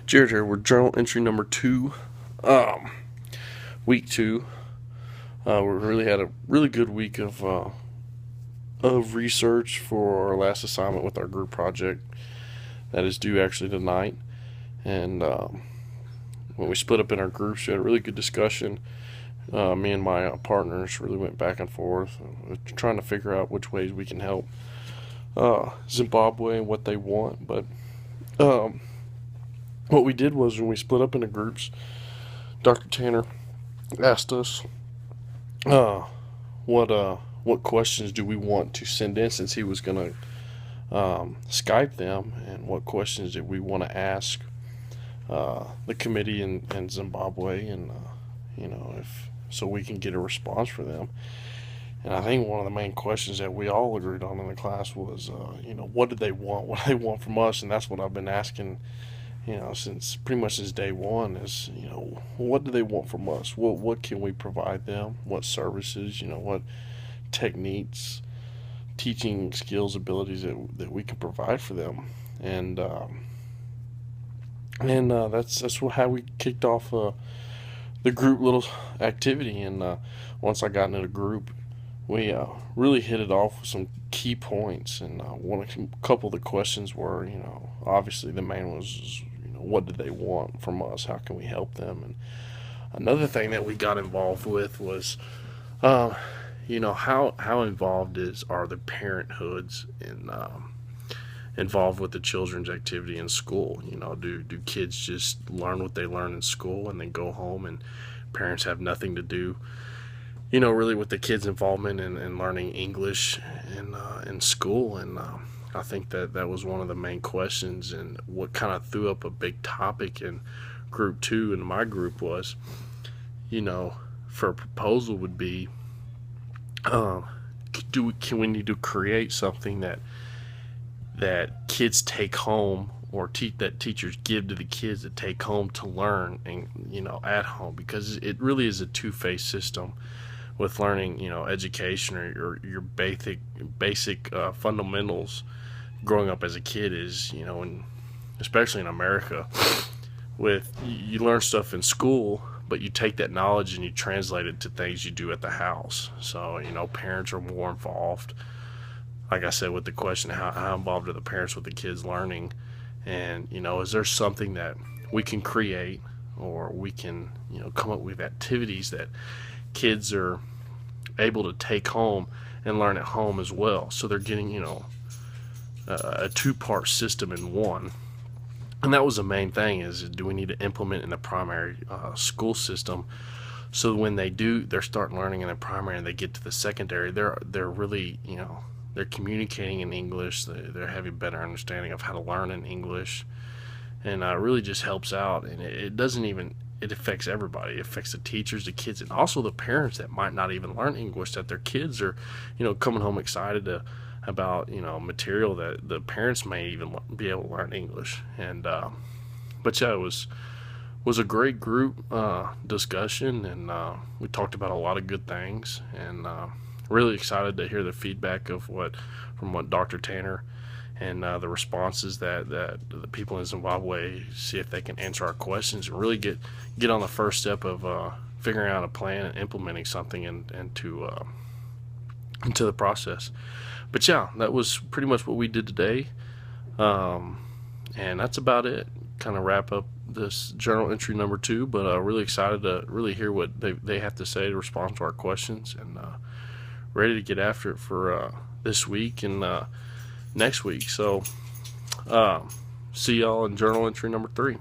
Jared here with journal entry number 2, week 2. We really had a really good week of research for our last assignment with our group project that is due actually tonight. And when we split up in our groups, we had a really good discussion. Me and my partners really went back and forth, trying to figure out which ways we can help Zimbabwe and what they want. But what we did was when we split up into groups, Dr. Tanner asked us what questions do we want to send in, since he was going to Skype them, and what questions did we want to ask the committee in Zimbabwe, and if so we can get a response for them. And I think one of the main questions that we all agreed on in the class was, what do they want? What do they want from us? And that's what I've been asking, since pretty much since day one is, what do they want from us? What can we provide them? What services? What techniques, teaching skills, abilities that we can provide for them? And that's how we kicked off the group little activity. And once I got into the group, we really hit it off with some key points. And a couple of the questions were, obviously the main was, what do they want from us? How can we help them? And another thing that we got involved with was, how involved are the parenthoods involved with the children's activity in school? Do kids just learn what they learn in school and then go home, and parents have nothing to do, really with the kids' involvement in learning English in school? And I think that was one of the main questions, and what kind of threw up a big topic in group 2 and my group was, for a proposal would be, can we need to create something that kids take home, or that teachers give to the kids to take home to learn, and at home, because it really is a two-phase system with learning, education, or your basic fundamentals growing up as a kid is, and especially in America, with you learn stuff in school, but you take that knowledge and you translate it to things you do at the house. So parents are more involved, like I said, with the question, how involved are the parents with the kids learning? And is there something that we can create, or we can come up with activities that kids are able to take home and learn at home as well, so they're getting a two-part system in one. And that was the main thing, is do we need to implement in the primary school system, so when they start learning in the primary and they get to the secondary, they're really they're communicating in English, they're having a better understanding of how to learn in English, and really just helps out. And it affects everybody. It affects the teachers, the kids, and also the parents that might not even learn English, that their kids are coming home excited about material that the parents may even be able to learn English. And but yeah, it was a great group discussion, and we talked about a lot of good things, and really excited to hear the feedback from what Dr. Tanner and the responses that the people in Zimbabwe, see if they can answer our questions and really get on the first step of figuring out a plan and implementing something into the process. But yeah, that was pretty much what we did today, and that's about it. Kind of wrap up this journal entry number 2, but really excited to really hear what they have to say to respond to our questions, and ready to get after it for this week and next week. So see y'all in journal entry number 3.